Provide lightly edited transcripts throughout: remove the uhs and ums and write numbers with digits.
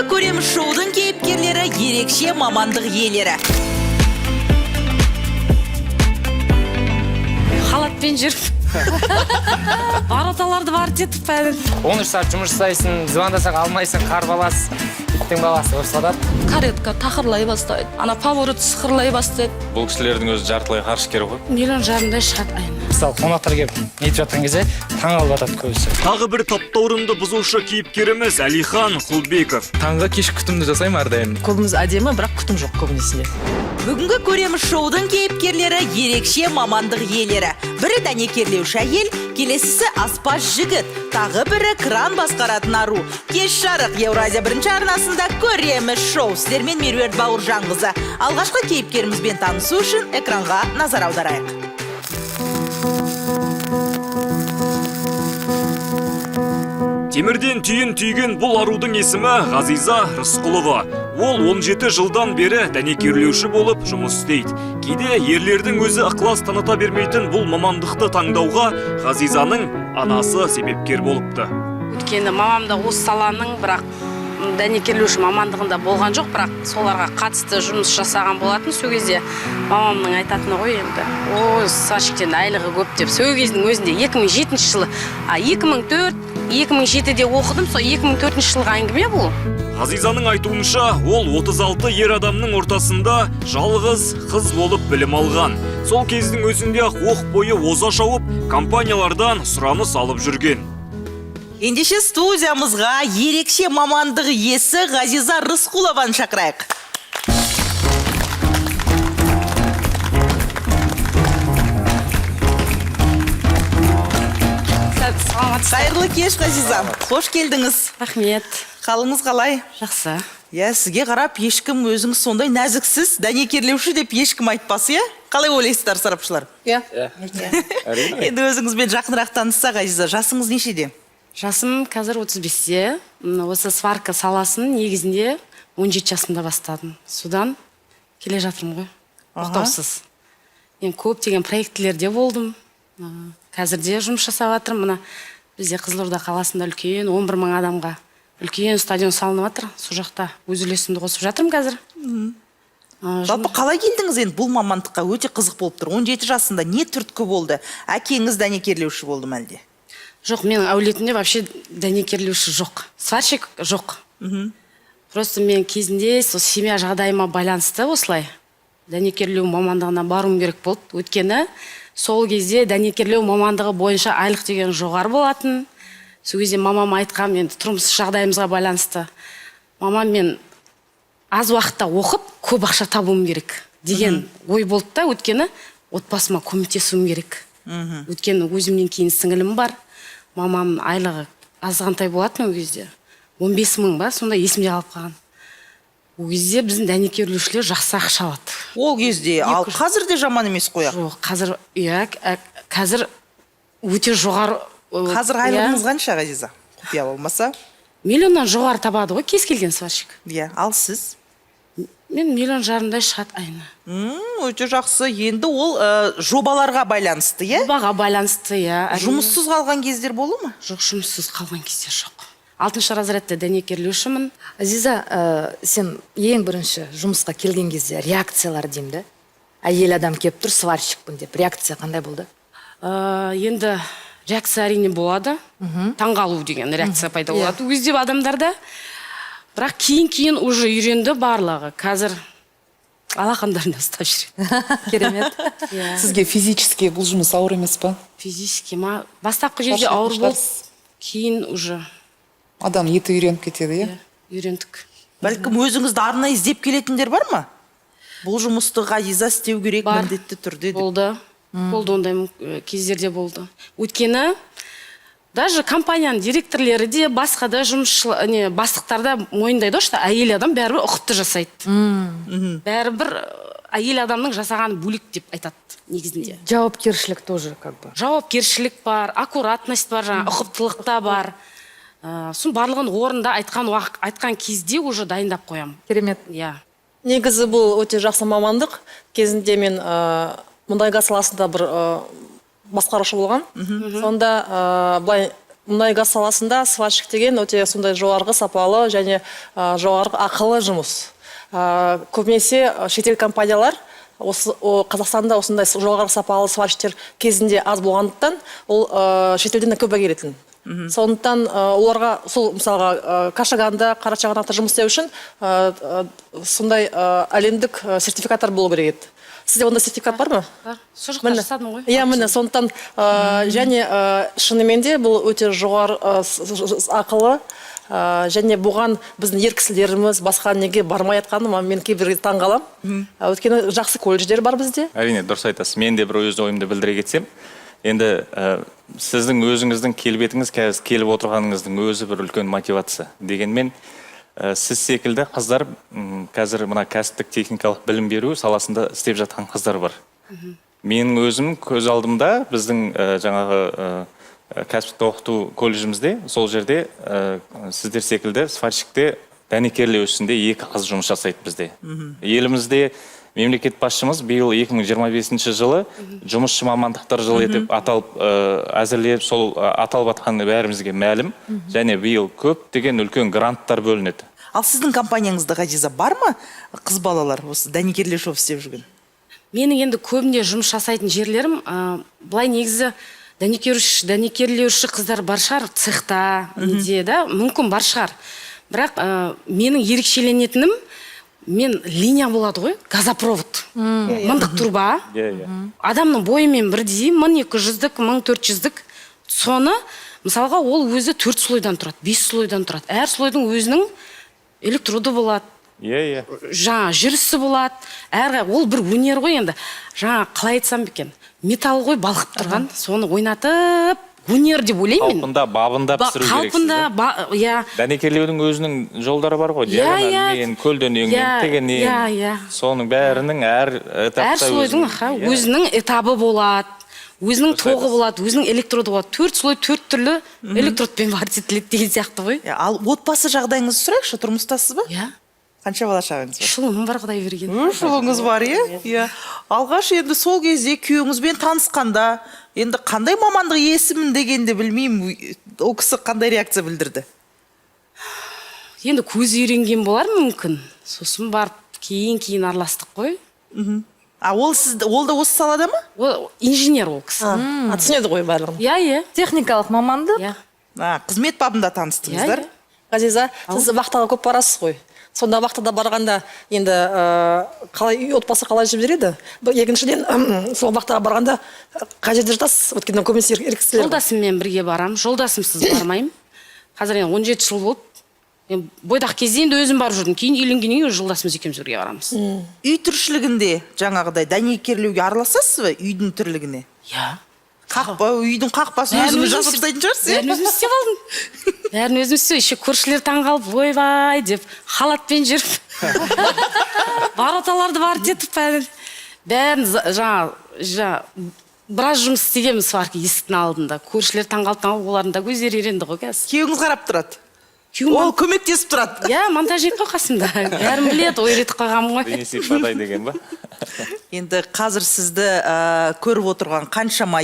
көреміз шоудың кейіпкерлері ерекше мамандық иелері. Халатпен жүріп. Бараталарды бар детіп бәрін. 13 саат жұмыс жасайсың, звондасаң алмайсың, қар баласы, иттің баласы ұрсадат. Каретка тақырлай бастайды. Ана поворот сықырлай бастайды. Бұл кісілердің өзі жартылай қарсы кері ғой. 1,5 миллион шығады айына. Мысалы, қонақтар келіп нетіп жатқан кезде таңғалып жатады көбісі. Тағы бір таптаурынды бұзушы кейіпкеріміз Әлихан Құлбеков. Таңға кеш күтімді жасаймын әрдайым. Көбіміз әдемі, бірақ күтім жоқ көбінесе. Бүгінгі көреміз шоудың кейіпкерлері ерекше мамандық иелері. Бірі дәнекерлеуші әйел, келесісі аспаз жігіт, тағы бірі кран басқаратын ару. Кеш жарық Еуразия бірінші арнасында көреміз шоу. Сіздермен Меруерт Бауыржанқызы. Алғашқы кейіпкерімізбен танысу үшін экранға назар аударайық. Темірден түйін түйген бұл арудың есімі Ғазиза Рысқұлова. Ол 17 жылдан бері дәнекерлеуші болып жұмыс істейді. Кейде ерлердің өзі ықылас таныта бермейтін бұл мамандықты таңдауға Ғазизаның анасы себепкер болыпты. Өйткені мамам да осы саланың, бірақ дәнекерлеуші мамандығында болған жоқ, бірақ соларға қатысты жұмыс жасаған болатын. Сол кезде мамамның айтатыны ғой енді. О, сварщиктен айлығы көп деп. Сол кездің өзінде 2007 жылы, 2007-де оқыдым, сол 2004 жылғы әңгіме бұл. Ғазизаның айтуынша, ол 36 ер адамның ортасында жалғыз қыз болып білім алған. Сол кездің өзінде оқ бойы оза шауып, компаниялардан сұраныс алып жүрген. Ендеше студиямызға ерекше мамандық иесі Ғазиза Рысқұлованы шақырайық. Қайырлы кеш, Ғазиза. Қош келдіңіз. Рахмет. Қалыңыз қалай? Жақсы. Сізге қарап, ешкім өзіңіз сондай нәзіксіз, дәнекерлеуші деп ешкім айтпас, Қалай ойлайсыздар, сарапшылар? Енді өзіңізбен жақынырақ танысса, Ғазиза, жасыңыз нешеде? Жасым қазір 35-те. Осы сварка саласын негізінде 17 жасымда бастадым. Содан келе жатырмын ғой. Тоқтаусыз. Мен көптеген проектілерде болдым. Қазірде жұмыс жасап жатырмын. Мына бізде Қызылорда қаласында үлкен 11 мың адамға үлкен стадион салынып жатыр. Сол жақта өз үлесімді қосып жатырмын қазір. Жалпы қалай келдіңіз енді бұл мамандыққа? Өте қызық болып тұр. 17 жасында не түрткі болды? Әкеңіз дәнекерлеуші болды ма әлде? Жоқ, менің әулетімде вообще дәнекерлеуші жоқ. Сварщик жоқ. Просто мен кезінде сол семья жағдайыма байланысты осылай дәнекерлеу мамандығына баруым керек болды. Өйткені сол кезде дәнекерлеу мамандығы бойынша айлық деген жоғары болатын. Сол кезде мамам айтқан, енді тұрмыс жағдайымызға байланысты. Мамам мен аз уақытта оқып, көп ақша табуым керек деген ой болды да, өйткені отбасыма көмектесуім керек. Өйткені өзімнен кейін сіңілім бар. Мамам айлығы азғантай болатын ол кезде. 15 мың ба, сонда есімде қалып қалған. Ол кезде біздің дәнекерлеушілер жақсы ақша алады. Ол кезде, ал қазір де жаман емес қояқ. Жоқ, қазір, қазір өте жоғары. Қазір айлығыңыз қанша, Ғазиза? Құпия болмаса? Миллионнан жоғары табады ғой кез келген сварщик. Ал сіз? Мен 1,5 миллион шығады айына. Өте жақсы. Енді ол жобаларға байланысты, Жобаға байланысты, Жұмыссыз қалған кездер болу ма? Жоқ, жұмыссыз қалған кездер жоқ. 6-шы разрядта дәнекерлеушімін. Азиза, сен ең бірінші жұмысқа келген кезде реакциялар деймді. Әйел адам кеп тұр, сварщикпін деп. Реакция қандай болды? Енді реакция әрине болады. Таңғалу деген реакция пайда болады. Өзде адамдарда. Бірақ кейін уже үйренді барлығы. Қазір алақандарында ұстап жүреді. Керемет. Сізге физически бұл жұмыс ауыр емес па? Физически ма? Бастапқы жерде ауыр болды. Кейін уже адам еті үйреніп кетеді, үйрендік. Бәлкім өзіңізді арнайы іздеп келетіндер бар ма? Бұл жұмысты Ғазиза істеу керек міндетті түрде. Болды. Болды, ондай кездерде болды. Өйткені даже компанияның директорлері де, басқа да бастықтар да мойындайды, что әйел адам бәрібір ұқыпты жасайды. Бәрібір әйел адамның жасаған бөлек деп айтады негізінде. Жауапкершілік тоже как бы. Жауапкершілік бар, аккуратность бар, ұқыптылық та бар. Сон барлығын орында айтқан кезде уже дайындап қоям. Керемет. Негізі бұл өте жақсы мамандық. Кезінде мен мұнай газ саласында бір басқарушы болған. Сонда былай мұнай газ саласында сварщик деген өте сондай жоғарғы сапалы және жоғарғы ақылы жұмыс. Көбінесе шетел компаниялар Қазақстанда осындай жоғарғы сапалы сварщиктер кезінде аз болғандықтан, ол шетелден көп келетін. Сондықтан оларға сол мысалға Кашаганда, Қарачағанақта жұмыс істеу үшін сондай әлемдік сертификаттар болу керек еді. Сізде ондай сертификат бар ма? Бар. Сол жақта жасадым ғой. Иә, міне, сондықтан және шынымен де бұл өте жоғары ақылы және бұған біздің ер кісілеріміз басқа неге бармай жатқаны мен кейбір таң қалам. Өйткені жақсы колледждер бар бізде. Әрине, дұрыс айтасыз. Мен де бір өз ойымды білдіре кетсем, енді сіздің өзіңіздің келбетіңіз, қазір келіп отырғаныңыздың өзі бір үлкен мотивация. Дегенмен, сіз секілді қыздар қазір мына кәсіптік техникалық білім беру саласында істеп жатқан қыздар бар. Менің өзім көз алдымда біздің жаңағы кәсіптік оқыту колледжімізде, сол жерде сіздер секілді сварщикте дәнекерлеу ісінде 2 қыз жұмыс жасайды бізде. Елімізде мемлекет басшымыз биыл 2025 жылы жұмысшы мамандықтар жылы етіп аталып әзірлеп, сол аталып атқаны бәрімізге мәлім, және биыл көптеген үлкен гранттар бөлінеді. Ал сіздің компанияңызда, Ғазиза, бар ма қыз балалар осы дәнекерлеуші істеп жүрген? Менің енді көбінде жұмыс жасайтын жерлерім, былай негізі дәнекерлеуші қыздар бар шығар, цехта, неде, да, мүмкін бар шығар. Бірақ менің ерекшеленетінім, мен линия болады ғой, газопровод, мындық турба, адамның бойымен бірдей, 1200-дік, 1400-дік, соны, мысалға, ол өзі 4 слойдан тұрады, 5 слойдан тұрады. Әр слойдың өзінің электроды болады, жаңа жүрісі болады, ол бір өнер ғой енді. Жаңа қалай айтсам бекен, металл ғой балқып тұрған, соны ойнатып, өнер деп ойлаймын. Қалпында, бабында пісіру керексіз. Дәнекерлеудің өзінің жолдары бар ғой, диагоналмен, көлденеңмен, тегеннен. Соның бәрінің әр этапта өзінің этабы болады, өзінің тоғы болады, өзінің электроды болады. 4 слой, 4 түрлі электродпен бар етіледі деген сияқты ғой. Ал отбасы жағдайыңызды сұрайықшы, тұрмыстасыз ба? Иә. Қанша бала шағыңыз бар? 3 ұлым бар, Құдай берген. 3 ұлыңыз бар, иә? Алғаш енді сол кезде күйеуіңізбен танысқанда, енді қандай мамандық иесімін дегенде білмеймін, ол кісі қандай реакция білдірді? Енді көзі үйренген болар мүмкін. Сосын барып кейін араластық қой. Ол да осы салада ма? Ол инженер ол кісі. Түсінеді ғой барлығын. Иә. Техникалық мамандық. Қызмет бабында таныстыңыздар? Ғазиза, сіз вахтаға көп барасыз ғой. Сонда вахтада барғанда енді отбасы қалай жібереді? Екіншіден, сол вахтаға барғанда қай жерде жатасыз? Өткенде көбінесе еркексілер. Жолдасыммен бірге барам, жолдасымсыз бармаймын. Қазір 17 жыл болды. Бойдақ кезде енді өзім барып жүрдім. Кейін үйленгеннен кейін жолдасымыз екеуміз бірге барамыз. Үй тіршілігінде жаңағыдай дәнекерлеуге араласасыз ба үйдің тірлігіне? Иә. Үйдің қақпасын өзіңіз жасап тастайтын шығарсыз? Бәрін өзім істеп алдым. Бәрін өзім істеп, еще көршілер таңғалып, ойбай деп халатпен жүріп, бараталарды бар етіп, бәрін біраз жұмыс істегенмін сварка есіктің алдында. Көршілер таңғалып, олардың да көздері үйренді ғой қазір. Күйеуіңіз қарап тұрады? Ол көмектесіп тұрады? Иә, монтажник қой қасымда. Бәрін біледі, ойретіп қойғанмын ғой. Денесі падай деген ба? Енді қазір сізді көріп отырған қаншама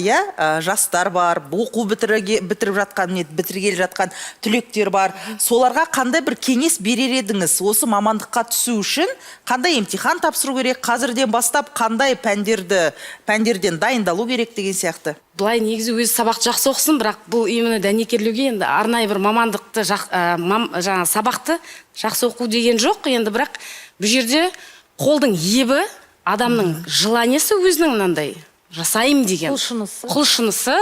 жастар бар, оқу бітіріп жатқан, бітіргелі жатқан түлектер бар. Соларға қандай бір кеңес берер едіңіз? Осы мамандыққа түсу үшін қандай емтихан тапсыру керек? Қазірден бастап қандай пәндерден дайындалу керек деген сияқты? Бұлай негізі өзі сабақты жақсы оқысын, бірақ бұл именно дәнекерлеуге енді арнайы бір мамандықты, сабақты жақсы оқу деген жоқ. Енді бірақ бұл жерде қолдың ебі, адамның желаниесі өзінің мынандай жасайым деген. Құлшынысы,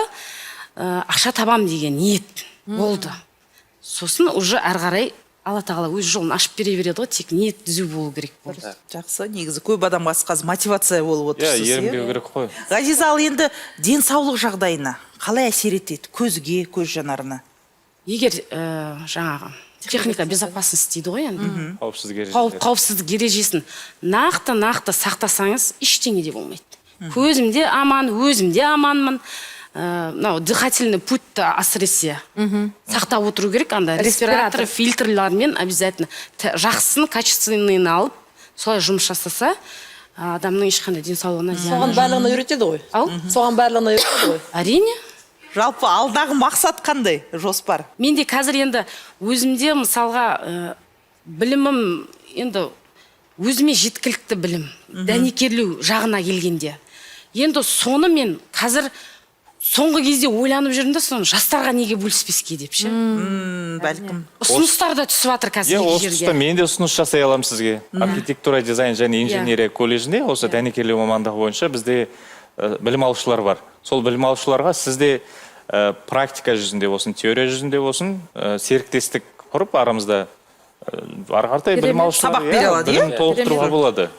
ақша табам деген ниет болды. Сосын уже әрі қарай Алла тағала өз жолын ашып бере береді ғой, тек ниет түзу болу керек болды. Жақсы, негізі көп адамға қазір мотивация болып отырсыз. Ерінбеу керек қой. Ғазиза, ал енді денсаулық жағдайына қалай әсер етеді? Көзге, көз жанарына? Егер жаңағы техника безопасность дейді ғой енді. Қауіпсіздік ережесін нақты сақтасаңыз, ештеңе де болмайды. Көзімде аман, өзімде аманмын. Дыхательный путь әсіресе сақтап отыру керек, анда респиратор, фильтрлармен обязательно жақсысын, качественныйын алып, солай жұмыс жасаса, адамның ешқандай денсаулығына зияны жоқ. Соған барлығына үйретеді ғой. Соған барлығына үйретеді ғой. Әрине. Жалпы алдағы мақсат қандай жоспар? Менде қазір енді өзімде мысалға білімім енді өзіме жеткілікті білім, дәнекерлеу жағына келгенде. Енді соны мен қазір соңғы кезде ойланып жүрмін да, соны жастарға неге бөліспеске деп ше. Бәлкім. Ұсыныстар да түсіп жатыр қазір Осы жерге. тұста мен де ұсыныс жасай аламын сізге. Архитектура, дизайн және инженерия колледжінде осы дәнекерлеу мамандығы бойынша бізде білім алушылар бар. Сол білім алушыларға сізде практика жүзінде болсын, теория жүзінде болсын, серіктестік құрып арамызда ары қаратай білім алушылар Сабақ бере алады, білім толықтыруға болады.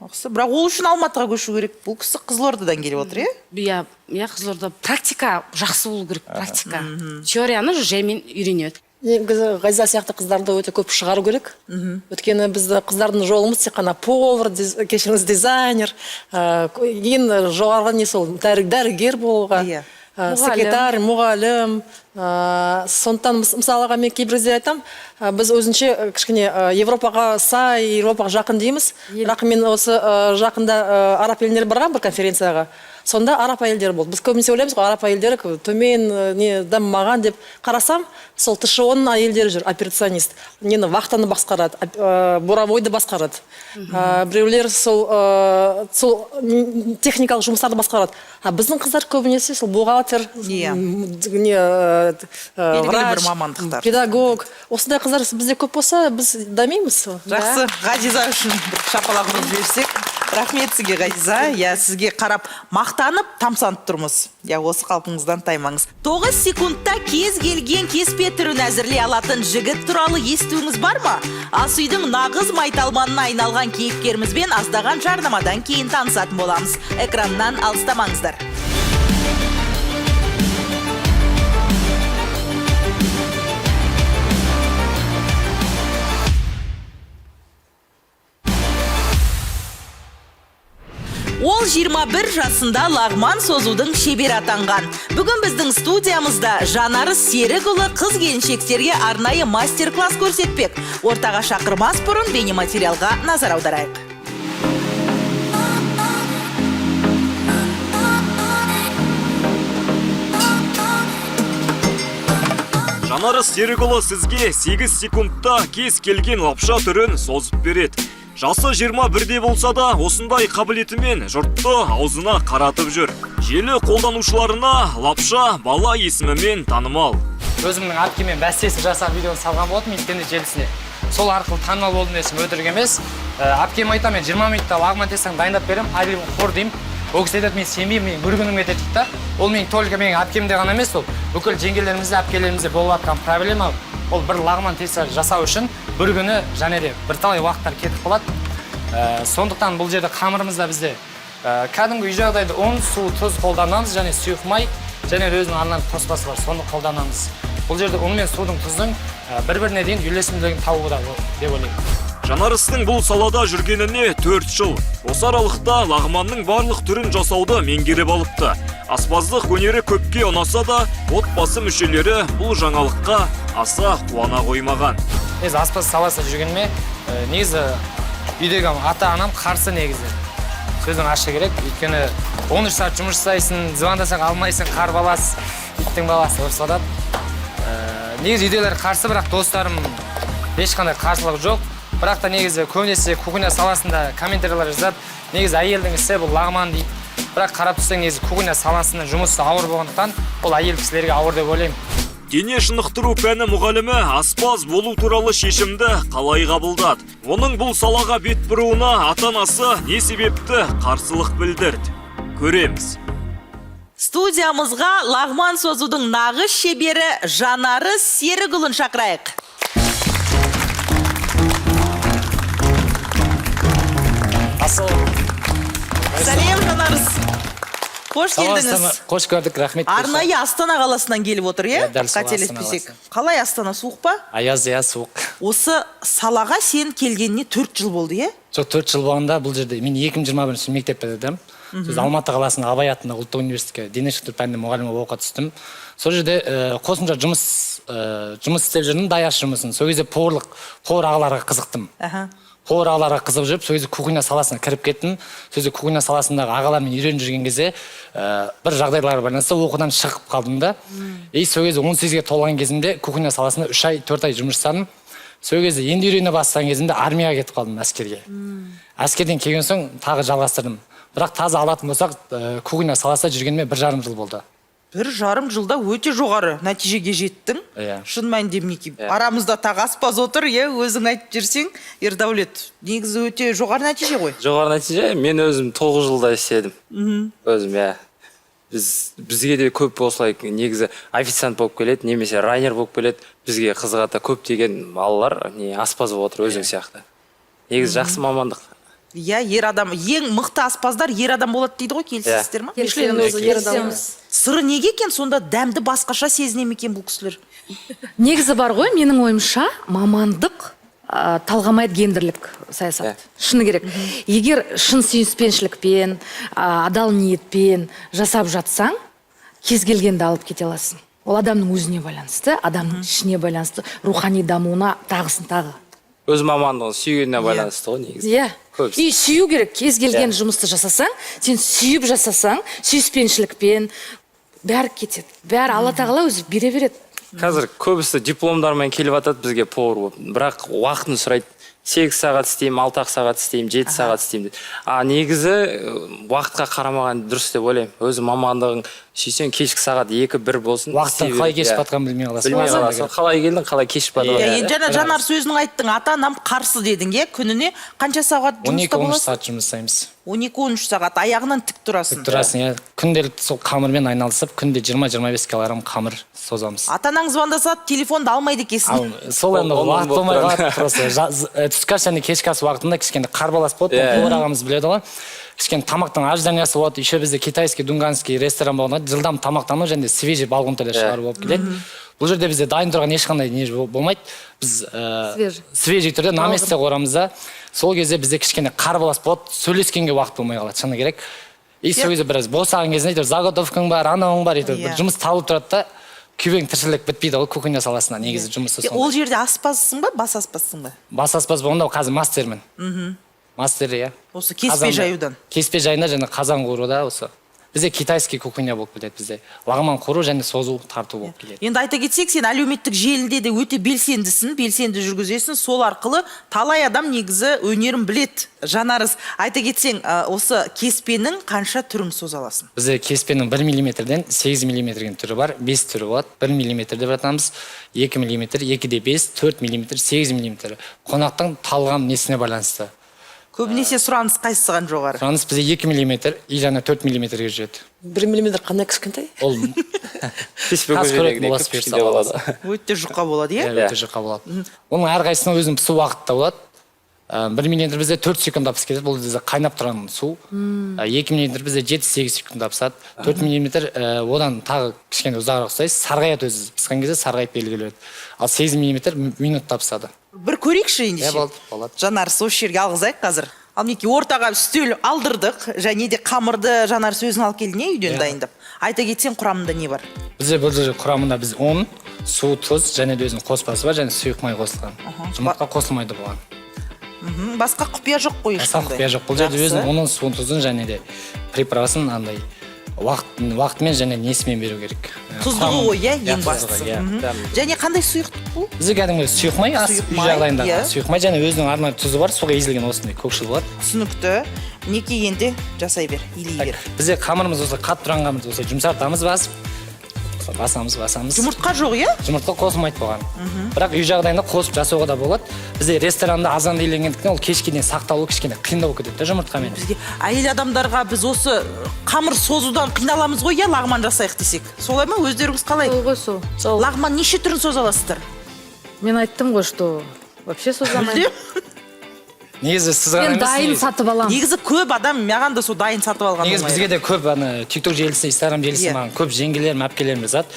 Бірақ ол үшін Алматыға көшу керек. Бұл кісі Қызылордадан келіп отыр, Иә, Қызылорда практика жақсы болу керек, практика. Теорияны жаймен үйренеді. Негізі Ғазиза сияқты қыздарды өте көп шығару керек. Өйткені бізді қыздардың жолымыз тек қана повар, кешіріңіз, дизайнер, ең жоғарғы не сол дәрігер болуға, секретарь, мұғалім. Сондықтан мысалыға мен кейбір кезде айтам, біз өзінше кішкене Европаға сай, Европаға жақын дейміз. Бірақ мен осы жақында араб елдері барған бір конференцияға. Сонда араб әйелдері болды. Біз көбінесе ойлаймыз ғой, араб әйелдері төмен, не дамымаған деп қарасам, сол ТШО-ның әйелдері жүр, операционист. Нені вахтаны басқарады, боровойды басқарады. Біреулер сол техникалық жұмыстарды басқарады. Біздің қыздар көбінесе сол бухгалтер, мамандықтар. Педагог. Осындай қыздар бізде көп болса, біз дамимыз. Жақсы, Ғазиза үшін бір шапалақ ұрып жіберсек. Рахмет сізге, Ғазиза. Сізге қарап мақтанып, тамсанып тұрмыз. Осы қалпыңыздан таймаңыз. 9 секундта кез келген кеспе түрін әзірлей алатын жігіт туралы естуіңіз бар ма? Ас үйдің нағыз майталманына айналған кейіпкерімізбен аздаған жарнамадан кейін танысатын боламыз. Экраннан алыстамаңыздар. Ол 21 жасында лағман созудың шебер атанған. Бүгін біздің студиямызда Жанары Серікұлы қыз келіншектерге арнайы мастер-класс көрсетпек. Ортаға шақырмас бұрын бейнематериалға назар аударайық. Жанары Серікұлы сізге 8 секундта кез келген лапша түрін созып береді. Жасы 21-де болса да, осындай қабілетімен жұртты аузына қаратып жүр. Желі қолданушыларына лапша бала есімімен танымал. Өзімнің әпкемен бәстесіп жасап видеоны салған болдым интернет желісіне. Сол арқылы танымал болдым десем өтірік емес. Әпкем айтам, мен 20 минутта лағман тесаң дайындап берем, айрым қор деймін. Ол кісі айтады, мен сенбеймін, мен бір күнім етеді дейді. Ол мен только менің әпкемде ғана емес, ол бүкіл жеңгелерімізде, әпкелерімізде болып жатқан проблема. Ол бір лағман теса жасау үшін бір күні және де бірталай уақыттар кетіп қалады. Сондықтан бұл жерде қамырымызда бізде кәдімгі үй жағдайда ұн, су, тұз қолданамыз, және сұйық май, және өзінің арнайы қоспасы бар, соны қолданамыз. Бұл жерде ұн мен судың, тұздың бір-біріне дейін үйлесімділігін табуда деп ойлаймын. Жанарыстың бұл салада жүргеніне 4 жыл. Осы аралықта лағманның барлық түрін жасауды меңгеріп алыпты. Аспаздық өнері көпке ұнаса да, отбасы мүшелері бұл жаңалыққа аса қуана қоймаған. Негізі аспаз саласында жүргеніме, негізі үйдегі ата-анам қарсы негізі. Сөздің ашы керек, өйткені 13 сағат жұмыс жасайсың, звондасаң алмайсың, қар баласы, иттің баласы ұрсадады. Негізі үйделер қарсы, бірақ достарым ешқандай қарсылық жоқ. Бірақ та негізі көбінесе кухня саласында комментарийлер жазады. Негізі әйелдің ісі бұл лағман дейді. Бірақ қарап тұрсаң негізі кухня саласында жұмысы ауыр болғандықтан, бұл әйел кісілерге ауыр деп ойлаймын. Дене шынықтыру пәні мұғалімі аспаз болу туралы шешімді қалай қабылдады? Оның бұл салаға бет бұруына ата-анасы не себепті қарсылық білдірді? Көреміз. Студиямызға лағман созудың нағыз шебері Жанары Серікұлын шақырайық. Сәлем, Жанарыс. Қош келдіңіз. Қош көрдік, рахмет. Арнайы Астана қаласынан келіп отыр, Дәл сол қателеспесек. Қалай Астана, суық па? Аяз, суық. Осы салаға сен келгеніне 4 жыл болды, е? Жоқ, 4 жыл болғанда бұл жерде мен 2021 мектепте дедім. Сөз Алматы қаласының Абай атындағы ұлттық университетке дене шынықтыру пәнінің мұғалімі оқуға түстім. Сол жерде қосымша жұмыс істеп жүрдім, даяшы жұмысын. Сол кезде повар ағаларға қызықтым. повар ағаларға қызып жүріп сол кезде кухня саласына кіріп кеттім. Сол кезде кухня саласындағы ағалармен үйреніп жүрген кезде бір жағдайларға байланысты оқудан шығып қалдым да. И сол кезде 18-ге толған кезімде кухня саласында 3 ай 4 ай жұмыс жасадым. Сол кезде енді үйрене бастаған кезімде армияға кетіп қалдым, әскерге. Әскерден келген соң тағы жалғастырдым. Бірақ таза алатын болсақ, кухня саласында жүргеніме 1,5 жыл болды. 1,5 жылда өте жоғары нәтижеге жеттің. Шын мәнінде мінекей. Арамызда тағы аспаз отыр, өзің айтып жүрсең, Ердәулет, негізі өте жоғары нәтиже ғой. Жоғары нәтиже, мен өзім 9 жылда істедім. Өзім, бізге де көп осылай негізі официант болып келеді, немесе райнер болып келеді. Бізге қызығата көптеген балалар аспаз болып отыр өзің сияқты. Негізі жақсы мамандық. Ер адам, ең мықты аспаздар ер адам болады дейді ғой, келісесіздер ма? Сыры неге екен, сонда дәмді басқаша сезіне ме екен бұл кісілер? Негізі бар ғой, менің ойымша мамандық талғамайды гендерлік саясат. Шыны керек. Егер шын сүйіспеншілікпен, адал ниетпен жасап жатсаң, кез келгенді алып кете аласың. Ол адамның өзіне байланысты, адамның ішіне байланысты, рухани дамуына тағысын тағы. Өз мамандығын сүйгеніне байланысты ғой негізі. И сүю керек, кез келген жұмысты жасасаң, сен сүйіп жасасаң, сүйіспеншілікпен бәрі кетеді. Бәрі Алла тағала өзі бере береді. Қазір көбісі дипломдармен келіп атады бізге повар болып. Бірақ уақытын сұрайды. 8 сағат істеймін, 6 сағат істеймін, 7 сағат істеймін. Негізі уақытқа қарамаған дұрыс деп ойлаймын. Өзі мамандығың сүйсең кешкі сағат 2-1 болсын. Уақыттың қалай кешіп жатқанын білмей қаласың. Қалай келдің, қалай кешіп жатқанын. Жаңа Жанар сөзінің айттың, ата-анам қарсы дедің, күніне қанша сағат жұмыста 12-13 боласың? сағат жұмыс жасаймыз. 12-13 сағат, аяғынан тік тұрасың. Тік тұрасың, күнделікті сол қамырмен айналысып, күнде 20-25 килограмм қамыр созамыз. Ата-анаң звондаса телефонды алмайды екенсің. Сол енді уақыт болмай қалады, просто түскі ас және кешкі ас уақытында кішкене қарбалас болады, повар ағамыз біледі ғой. Кішкене тамақтың ожиданиясы болады, еще бізде китайский, dunganский ресторан болғанда жылдам тамақтану және свежий балғын түрде шығару болып келеді. Бұл жерде бізде дайын тұрған ешқандай не болмайды. Біз свежий түрде на месте қорамыз да. Сол кезде бізде кішкене қарбалас болады, сөйлескенге уақыт болмай қалады, шыны керек. И сол кезде біраз босаған кезінде заготовкаң бар, анауың бар, бір жұмыс табылып тұрады да, күйбең тіршілік бітпейді ғой кухня саласына, негізі жұмысы сондай. Ол жерде аспазсың ба, бас аспазсың ба? Бас аспаз болғанда қазір мастермін. Мастер, Осы кеспе жаюдан. Кеспе жайында және қазан қоруда осы. Бізде китайский кухня болып келеді бізде. Лағман қору және созу тарту болып келеді. Енді айта кетсек, сен әлеуметтік желіде де өте белсендісің, белсенді жүргізесің. Сол арқылы талай адам негізі өнерін білет. Жанарыз, айта кетсең, осы кеспенің қанша түрін соза аласың? Бізде кеспенің 1 мм-ден 8 мм-ген түрі бар, 5 түрі болады. 1 мм деп жатамыз, 2 мм, 2-де 5, 4 мм, 8 мм. Қонақтың талғам несіне байланысты. Көбінесе сұраныс қайсыған жоғары? Сұраныс бізде 2 мм и жаңа 4 мм-ге жүреді. 1 мм қандай кішкентай? Ол өте жұқа болады, Өте жұқа болады. Оның әрқайсысының өзінің пісу уақыты да болады. 1 мм бізде 4 секундта пісіп кетеді, бұл бізде қайнап тұрған су. 2 мм бізде 7-8 секундта піседі. 4 мм одан тағы кішкене ұзағырақ ұстайсыз. Сарғаят өзі піскен кезде сарғайып белгіледі. Ал 8 мм минутта піседі. Бір көрейікші ендеше. Болады. Жанар, сол жерге алғызайық қазір. Ал мінекей ортаға үстел алдырдық, және де қамырды Жанар сөзін алып келді, үйден дайындап. Айта кетсең, құрамында не бар? Бізде бұл жерде құрамында біз ұн, су, тұз және де өзінің қоспасы бар, және сұйық май қосылған. Жұмыртқа қосылмайды бұған. Басқа құпия жоқ қой ешқандай. Басқа құпия жоқ. Бұл жерде өзінің ұнын, суын, тұзын және де приправасын андай уақытымен және несімен беру керек. Тұздығы ғой, ең бастысы. Және қандай сұйықтық бұл? Бізде кәдімгі сұйық май, үй жағдайында сұйық май және өзінің арнайы тұзы бар, суға езілген осындай көкшіл бар. Түсінікті. Мінекей енді жасай бер, илей бер. Бізде қамырымыз осы қатты тұрған қамырды осы жұмсартамыз, басамыз. Жұмыртқа жоқ, Жұмыртқа қосылмайды болған. Бірақ үй жағдайында қосып жасауға да болады. Бізде ресторанда азан дейленгендіктен ол кешке дейін сақталу кішкене қиындау кетеді жұмыртқамен. Бізге әйел адамдарға біз осы қамыр созудан қиналамыз ғой, лағман жасайық десек. Солай ма, өздеріңіз қалай? Сол. Лағман неше түрін соза аласыздар? Мен айттым ғой, что вообще созамаймын. Негізі сіз ғана емес. Мен дайын сатып аламын. Негізі көп адам маған да сол дайын сатып алған. Негізі бізге де көп TikTok желісі, Instagram желісі маған көп жеңгелерім, әпкелерім жазады.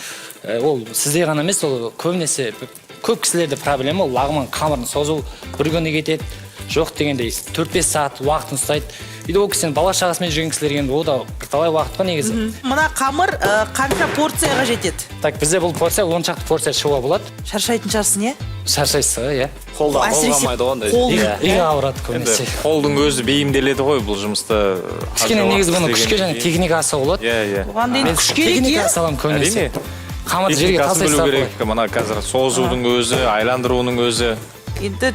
Ол сізде ғана емес, ол көбінесе көп кісілерде проблема ол лағман қамырын созу бір күні кетеді. Жоқ дегендей 4-5 сағат уақытын ұстайды. Үйде ол кісінің бала шағасымен жүрген кісілер енді ол да бірталай уақыт қой негізі. Мына қамыр қанша порцияға жетеді? Так, бізде бұл порция 10 шақты порция шығуға болады. Шаршайтын шығарсың, шаршайсыз ғой, иә. Қолда Әсіресе қолғамайды ғой ондай. қол- Иә. Игі ауырады енді көбінесе. қолдың өзі бейімделеді ғой бұл жұмысты. Кішкене негізі бұны күшке және техникасы болады. Иә. Оған дейін күш керек, Техника иә? салам көбінесе. Әрине. Қамыт жерге Техникасын білу тастай керек. Мына қазір созудың өзі, айландыруының өзі. Енді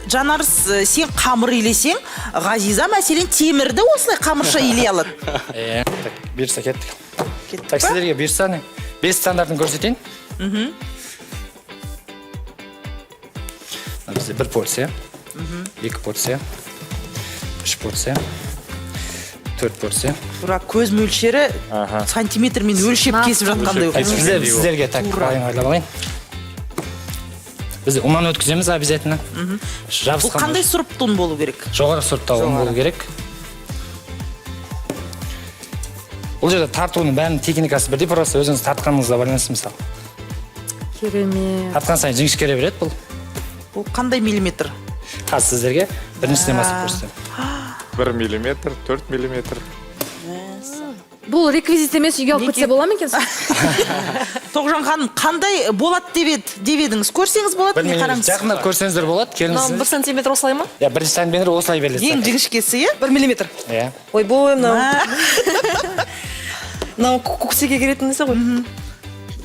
Жанарыс, сен қамыр илесең, Ғазиза мәселен темірді осылай қамырша илей алады. Так, бұйырса кеттік. Кеттік Так, па? сіздерге бұйырса не? 5 стандартын көрсетейін. Бізде 1 порция, 2 порция, 3 порция, 4 порция. Тура көз мөлшері сантиметрмен өлшеп кесіп жатқандай. Сіздерге так айналып алайын. Біз ұннан өткіземіз обязательно. Бұл Жабысқан қандай сұрыпты ұн болу керек? жоғары сұрыптағы ұн болу керек. Бұл жерде тартуының бәрінің техникасы бірдей, просто өзіңіз тартқаныңызға байланысты мысалы. Керемет. Тартқан сайын жіңішкере береді бұл. Бұл қандай миллиметр? Қазір сіздерге біріншіден бастап көрсетемін. 1 миллиметр, 4 миллиметр. Бұл реквизит емес, үйге алып кетсе бола ма екен? Тоғжан ханым, қандай болады деп едіңіз? Көрсеңіз болады, не қараңыз? Жақында көрсеңіздер болады, келіңіз. 1 сантиметр осылай ма? Я бірінші сантиметр осылай беріледі. Ең жіңішкесі, иә? 1 миллиметр. Иә. Ойбой, мынау көксеге керетін нәрсе ғой.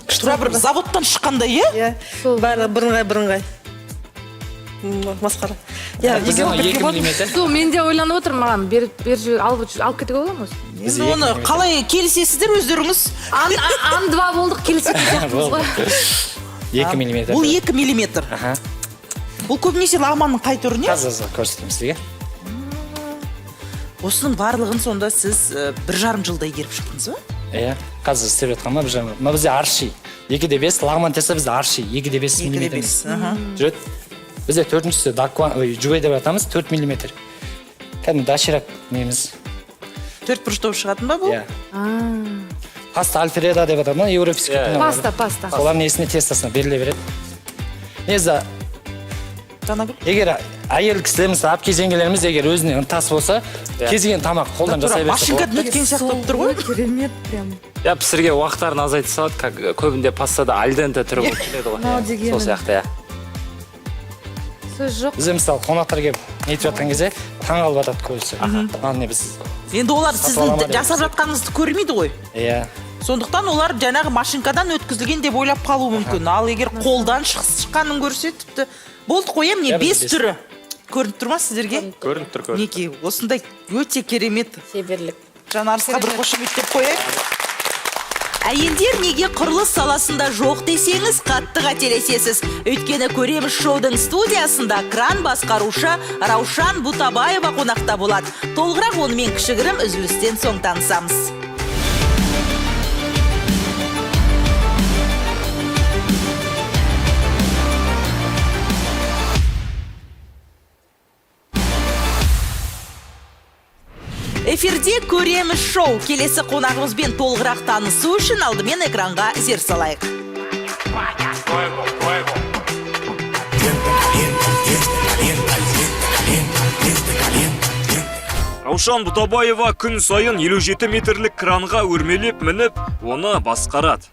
Тура бір заводтан шыққандай, иә? Иә, бәрі бірыңғай. Масқара. Бізде 2 миллиметр. Сол, мен де ойланып отырмын, маған алып кетуге бола ма? Енді оны қалай келісесіздер өздеріңіз? Ан-2 болдық, келісетін сияқтымыз ғой. 2 миллиметр. Бұл 2 миллиметр. Бұл көбінесе лагманның қай түріне? Қазір көрсетемін сізге. Осының барлығын сонда сіз 1,5 жылда игеріп шықтыңыз ба? Иә, қазір істеп жатқан ба 1,5. Мына бізде арши. 2,5, лагман тесте бізде арши. 2,5 миллиметр. Жүреді. Бізде 4-шісі жуай деп атамыз, 4 миллиметр. Кәдімгі даширак неміз. 4 бұрыштау шығатын ба бұл? Иә. Паста альфреда деп атады ма, европейский. Паста. Солардың несіне тестасына беріле береді. Негізі, Жанагүл? егер әйел кісілеріміз, әпке жеңгелеріміз егер өзіне ынтасы болса, кез келген тамақ қолдан жасай берсе. Машинкадан өткен сияқты болып тұр ғой? Керемет прям. Я пісірге уақыттарын азайтып салады, как көбінде пастада альденте түрі болып келеді ғой. Мынау дегенім. Сол сияқты, иә. Сөз жоқ. Бізде мысалы қонақтар келіп нетіп жатқан кезде таңғалып жатады көбісі. Ал не біз. Енді олар сіздің жасап жатқаныңызды көрмейді ғой. Иә. Сондықтан олар жаңағы машинкадан өткізілген деп ойлап қалуы мүмкін. Ал егер қолдан шыққанын көрсе, тіпті болды қой, міне 5 түрі. Көрініп тұр ма сіздерге? Көрініп тұр. Неке, осындай өте керемет. Шеберлік. Жанарысқа бір қошеметтеп қояйық. Әйелдер неге құрылыс саласында жоқ десеңіз, қатты қателесесіз. Өйткені көреміз шоудың студиясында кран басқарушы Раушан Бутабаева қонақта болады. Толығырақ онымен кішігірім үзілістен соң танысамыз. Эфирде көреміз шоу. Келесі қонағымызбен толығырақ танысу үшін алдымен экранға зер салайық. Раушан Бутабаева күн сайын 57 метрлік кранға өрмелеп мініп, оны басқарады.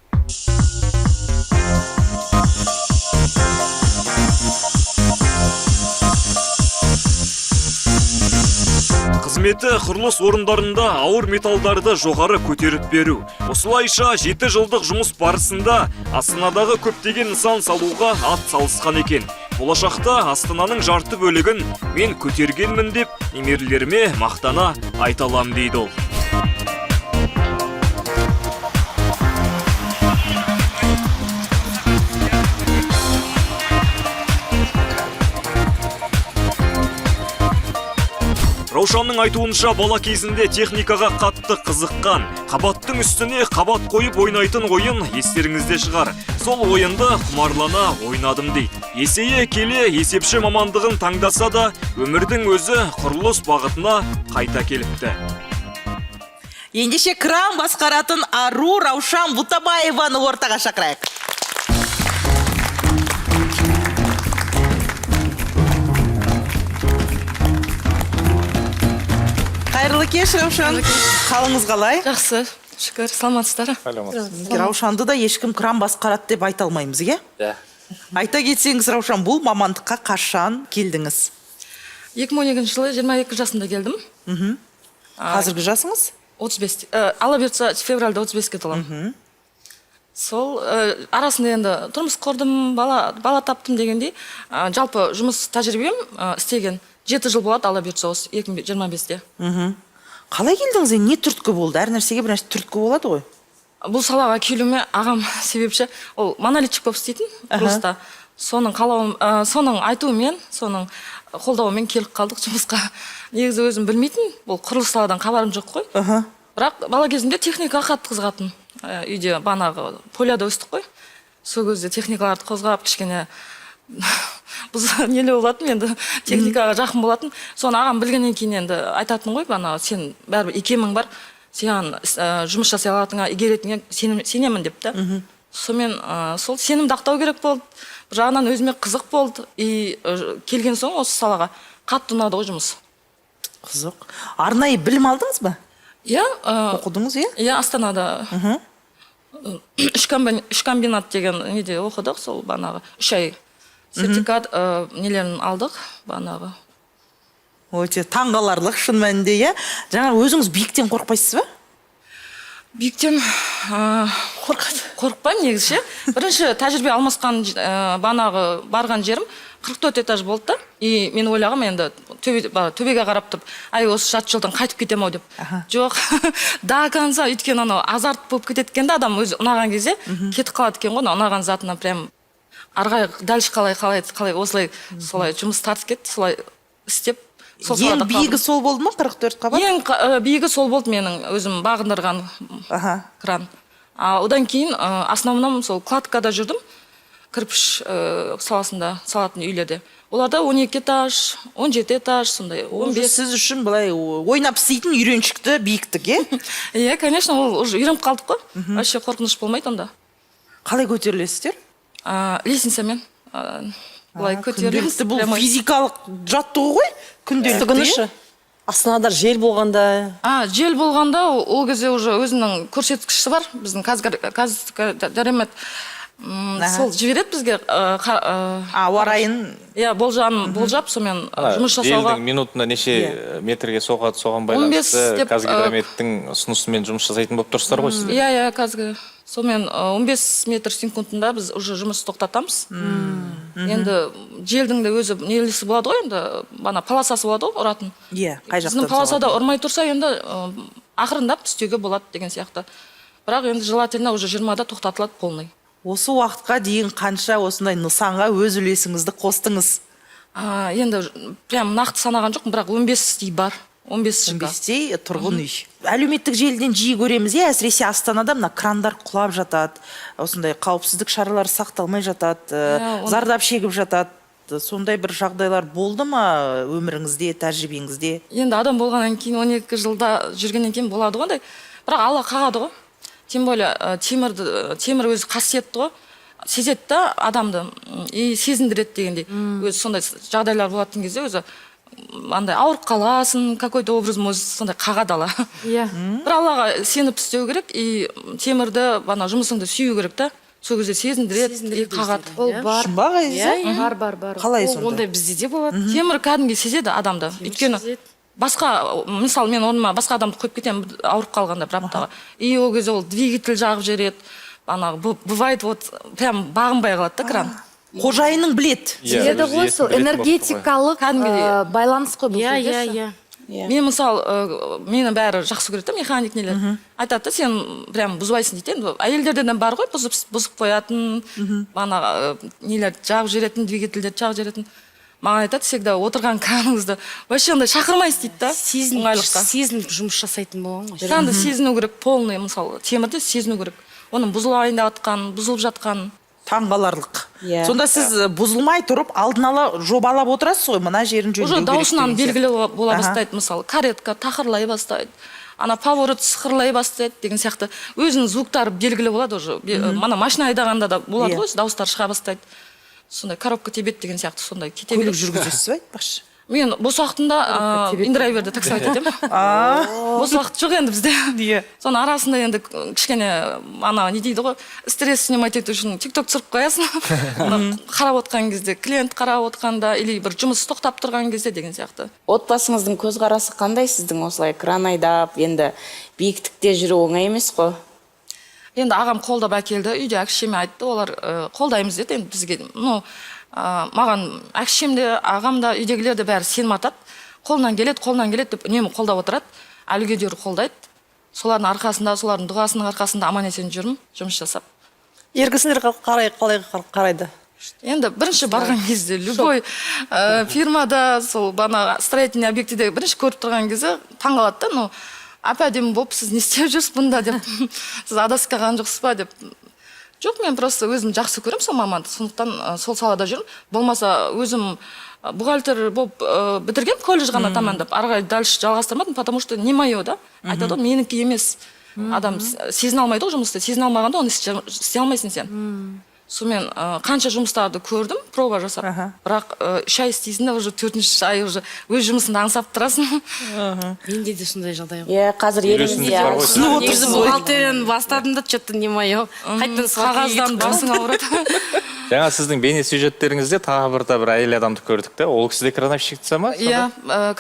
Қызметі құрылыс орындарында ауыр металдарды жоғары көтеріп беру. Осылайша 7 жылдық жұмыс барысында Астанадағы көптеген нысан салуға ат салысқан екен. Болашақта Астананың жарты бөлігін мен көтергенмін деп немерелеріме мақтана айталам дейді ол. Раушанның айтуынша бала кезінде техникаға қатты қызыққан. Қабаттың үстіне қабат қойып ойнайтын ойын естеріңізде шығар. Сол ойынды құмарлана ойнадым дейді. Есейе келе есепші мамандығын таңдаса да, өмірдің өзі құрылыс бағытына қайта келіпті. Ендеше кран басқаратын ару Раушан Бутабаеваны ортаға шақырайық. Қайырлы кеш, Раушан. Қалыңыз қалай? Жақсы, шүкір, саламатсыздар. Раушанды да ешкім кран басқарады деп айта алмаймыз, иә? Иә. Айта кетсеңіз, Раушан, бұл мамандыққа қашан келдіңіз? 2012 жылы 22 жасында келдім. Қазіргі жасыңыз? 35. Алла бұйыртса февральда 35-ке толамын. Сол арасында енді тұрмыс құрдым, бала таптым дегендей, жалпы жұмыс тәжірибем істеген 7 жыл болады, алла бұйыртса осы 2025-те. Қалай келдіңіз? Не түрткі болды? Әр нәрсеге бір нәрсе түрткі болады ғой. Бұл салаға келуіме ағам себепші, ол монолитчик болып істейтін құрылыста. Соның қалауым, соның айтуымен, соның қолдауымен келіп қалдық жұмысқа. Негізі өзім білмейтін, бұл құрылыс саладан хабарым жоқ қой. Бірақ бала кезімде техникаға қатты қызығатын. Үйде банағы поляда өстік қой. Сол кезде техникаларды қозғап, кішкене біз нелі болатын, енді техникаға жақын болатын. Соны ағам білгеннен кейін енді айтатын ғой, банағы сен бәрібір икемің бар, сен жұмыс жасай алатынға, игеретіңе сенемін деп та. Сонымен сол сенімді ақтау керек болды. Бір жағынан өзіме қызық болды. И келген соң осы салаға қатты ұнады ғой жұмыс. Қызық. Арнайы білім алдыңыз ба? Иә. Оқыдыңыз, иә? Иә, Астанада. Үш комбинат деген неде оқыдық, сол банағы 3 ай сертификат нелерін алдық, банағы. Өте таңғаларлық шын мәнінде, иә? Жаңа өзіңіз биіктен қорықпайсыз ба? Биіктен қорықпаймын негізі. Бірінші тәжірибе алмасқан банағы барған жерім 44 этаж болды да. И мен ойлағам енді төбеге қарап тұрып, ай осы жарты жылдан қайтып кетем ау деп. Жоқ, до конца, өйткені анау азарт болып кететкенде адам өзі ұнаған кезде кетіп қалады екен ғой, ұнаған затына прям арғай дальше қалай осылай солай жұмыс тартып кетті, солай істеп. Ең биігі сол болды ма, 44 қабат? Ең биігі сол болды менің өзім бағындырған кран. Одан кейін основном сол кладкада жүрдім, кірпіш саласында салатын үйлерде. Оларда 12 этаж, 17 этаж, сондай 15. Сіз үшін былай ойнап істейтін үйреншікті биіктік, е? Иә, конечно, ол уже үйреніп қалдық қой. Вообще қорқыныш болмайды онда. Қалай көтерілесіздер? Лестницамен. Былай көтерілеміз. Күнделікті бұл физикалық жаттығу ғой? Күнділікті. Астанада жел болғанда. Жел болғанда ол кезде уже өзінің көрсеткіші бар. Біздің қазгидромет сол жібереді бізге ауа райын болжап, сонымен жұмыс жасауға. Желдің минутына неше метрге соғады, соған байланысты қазгидрометтің ұсынысымен жұмыс жасайтын болып тұрсыздар ғой сіздер? Иә, қазгі. Сонымен 15 метр секундында біз уже жұмыс тоқтатамыз. Енді желдің де өзі нелесі болады ғой, енді бана полосасы болады ғой, ұратын. Иә, қай жақтан біздің полосада ұрмай тұрса, енді ақырындап түстеуге болады деген сияқты. Бірақ енді желательно уже 20-да тоқтатылады полный. Осы уақытқа дейін қанша осындай нысанға өз үлесіңізді қостыңыз? Енді прям нақты санаған жоқпын, бірақ 15-тей бар. 15-тей тұрғын үй. Әлеуметтік желіден жиі көреміз, әсіресе Астанада мына крандар құлап жатады, осындай қауіпсіздік шаралары сақталмай жатады, зардап шегіп жатады. Сондай бір жағдайлар болды ма өміріңізде, тәжірибеңізде? Енді адам болғаннан кейін 12 жылда жүргеннен кейін болады ғой, бірақ Алла қағады ғой. Тем более темір өзі қасиетті ғой, сезеді да адамды и сезіндіреді дегендей. Өзі сондай жағдайлар болатын кезде өзі андай ауырып қаласың, какой-то образым өзі сондай қағады Алла. Бір Аллаға сеніп істеу керек и темірді жұмысыңды сүю керек та. Сол кезде сезіндіреді, қағады. Ол бар. Шынба ғайыза? Бар. Қалай сонда? Ондай бізде де болады. Темір кәдімгі сезеді адамды. Өйткені басқа, мысалы мен орныма басқа адамды қойып кетемін ауырып қалғанда бір аптаға. И ол кезде ол двигатель жағып жібереді. Бывает вот прям бағынбай қалады да кран. Қожайының білет. Еді ғой, сол энергетикалық байланыс қой бұл. Иә. Мен мысалы, мені бәрі жақсы көреді, механик нелер. Айтады да, сен прям бұзбайсың дейді. Әйелдерден бұзып қоятын, нелер жағып жіберетін, двигательдерді жағып жіберетін. Маған айтады, всегда отырған краныңызды вообще ондай шақырмайсыз дейді да. Сезініп жұмыс жасайтын болған ғой. Кранды сезіну керек, полный, мысалы, темірді сезіну керек. Оның бұзылайын жатқан, бұзылып жатқан. Таңғаларлық. Сонда сіз бұзылмай тұрып, алдын ала жобалап отырасыз ғой, мына жерін жөндеу керек. Уже даусынан белгілі бола бастайды, мысалы, каретка тақырлай бастайды, поворот сықырлай бастайды деген сияқты. Өзінің звуктары белгілі болады уже. Мана машина айдағанда да болады ғой, дауыстар шыға бастайды. Сондай коробка тебет деген сияқты, сондай кете береді. Көлік жүргізесіз бе, айтпақшы? Мен бос уақытында индрайверді таксовать етемін. Бос уақыт жоқ енді бізде. Соның арасында енді кішкене ана не дейді ғой, стресс снимать ету үшін тикток түсіріп қоясың. Қарап отқан кезде, клиент қарап отқанда, или бір жұмыс тоқтап тұрған кезде деген сияқты. Отбасыңыздың көзқарасы қандай сіздің осылай кран айдап, енді биіктікте жүру оңай емес қой? Енді ағам қолдап әкелді, үйде әкшеме айтты, олар қолдаймыз деді енді бізге. Маған әкшем де, ағам да, үйдегілер де бәрі сенім артады. Қолынан келеді деп үнемі қолдап отырады. Әліге дейін қолдайды. Солардың арқасында, солардың дұғасының арқасында аман есен жүрмін, жұмыс жасап. Ергісіндер қалай қарайды? Енді бірінші барған кезде, любой фирмада, сол бана строительный объектіде бірінші көріп тұрған кезде таңғалады да, ну, әп-әдемі болып, сіз не істеп жүрсіз бұнда деп, сіз адасып қалған жоқсыз ба деп. Жоқ, мен просто өзім жақсы көремін сол маманды, сондықтан сол салада жүрмін. Болмаса өзім бухгалтер болып бітірген, колледж ғана тамамдап, ары қарай дальше жалғастырмадым, потому что не мое, да? Айтады ғой, менікі емес. Адам сезіне алмайды ғой жұмысты, сезіне алмағанда оны істей алмайсың сен. Сонымен қанша жұмыстарды көрдім, проба жасап. Бірақ 3 ай істейсің да, уже 4-ші ай уже өз жұмысыңды аңсап тұрасың. Менде де сондай жағдай ғой. Иә, қазір елімізде Негізі бухгалтерияны бастадым да, что-то не мое. Қайтадан қағаздан басың ауырады. Жаңа сіздің бейне сюжеттеріңізде тағы бір әйел адамды көрдік та, ол кісі де крановщица ма? Иә,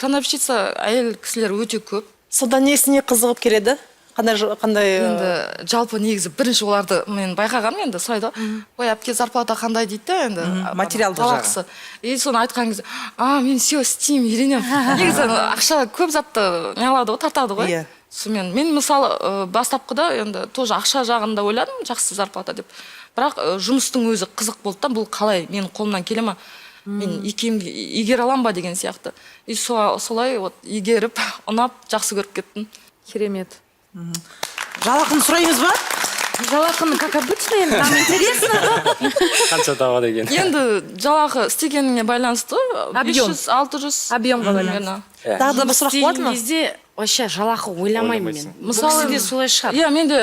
крановщица әйел кісілер өте көп. Сонда несіне қызығып келеді? Қандай енді жалпы негізі бірінші оларды мен байқағаным енді сұрайды. Ой, әпке зарплата қандай дейді енді материалдық жағы. И соны айтқан кезде, мен все істеймін, үйренемін. Негізі ақша көп затты не алады ғой, тартады ғой. Сонымен мен мысалы бастапқыда енді тоже ақша жағында ойладым, жақсы зарплата деп. Бірақ жұмыстың өзі қызық болды да, бұл қалай менің қолымнан келе ма? Мен екеуімді игере алам ба деген сияқты. И солай игеріп, ұнап, жақсы көріп кеттім. Керемет. Жалақыны сұраймыз ба? Жалақыны как обычно, енді нам интересно. Қанша табады екен? Енді жалақы істегеніңе байланысты 500-600 объемға байланысты. Тағы да бір сұрақ болады ма? Кезде вообще жалақы ойламаймын мен. Мысалы, Бұл кісіде солай шығар. Иә, менде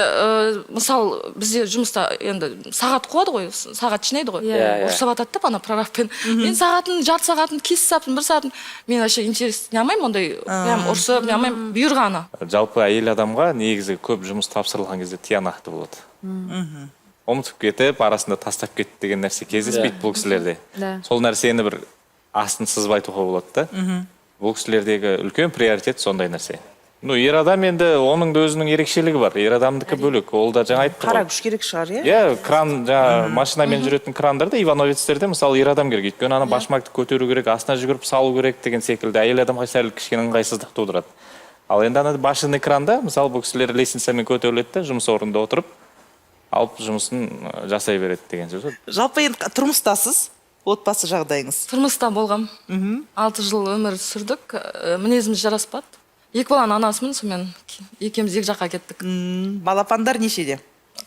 мысалы бізде жұмыста енді сағат қояды ғой, сағат жинайды ғой. Ұрсып атады ана прорабпен. Мен сағатын, жарты сағатын, кес сағатын, 1 сағатын мен вообще интерес не алмаймын ондай, прям ұрсып, не алмаймын, бұйырғаны. Жалпы әйел адамға негізі көп жұмыс тапсырылған кезде тиянақты болады. Ұмытып кетіп, арасында тастап кетті деген нәрсе кездеспейді бұл кісілерде. Сол нәрсені бір астын сызбай айтуға болады да. Бұл кісілердегі үлкен приоритет сондай нәрсе. Ер адам енді оның да өзінің ерекшелігі бар. Ер адамдікі бөлек. Ол да жаңа айтты ғой. Қара күш керек шығар, иә? Иә, кран, жаңа машинамен жүретін крандарда, Ивановецтерде мысалы ер адам керек. Өйткені ана башмакты көтеру керек, астына жүгіріп салу керек деген секілді әйел адамға сәл кішкене ыңғайсыздық тудырады. Ал енді ана машинный кранда, мысалы бұл кісілер лестницамен көтеріледі, жұмыс орнында отырып, алып жұмысын жасай береді деген сөз. Жалпы енді тұрмыстасыз, отбасы жағдайыңыз? Тұрмыста болғам. 6 жыл өмір сүрдік, мінезіміз жараспады. 2 баланың анасымын, сонымен екеуміз 2 жаққа кеттік. Балапандар нешеде?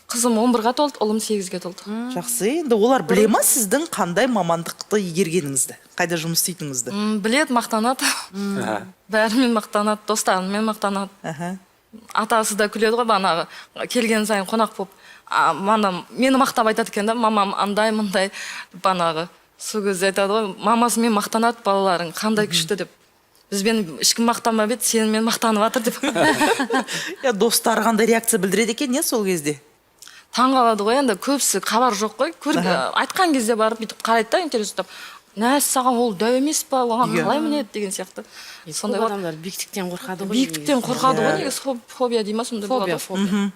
Қызым 11-ға толды, ұлым 8-ге толды. Жақсы, енді олар біле ма сіздің қандай мамандықты игергеніңізді, қайда жұмыс істейтініңізді? Білет, мақтанады. Бәрімен мақтанады, достарымен мақтанады. Атасы да күледі ғой, банағы келген сайын қонақ болып. Мені мақтап айтады екен да, мамам андай мындай банағы. Сол кезде айтады ғой, мамасымен мақтанады балаларың, қандай күшті деп. Бізбен ешкім мақтанбап еді, сенімен мақтанып жатыр деп. Достары қандай реакция білдіреді екен, не сол кезде? Таңғалады ғой, енді көбісі хабар жоқ қой. Айтқан кезде барып бүйтіп қарайды да, интерес ұстап. Нәс саған ол дәу емес па, оған қалай мінеді деген сияқты. Сондай адамдар биіктіктен қорқады ғой. Биіктіктен қорқады ғой, негізі фобия дей ма сондай болады.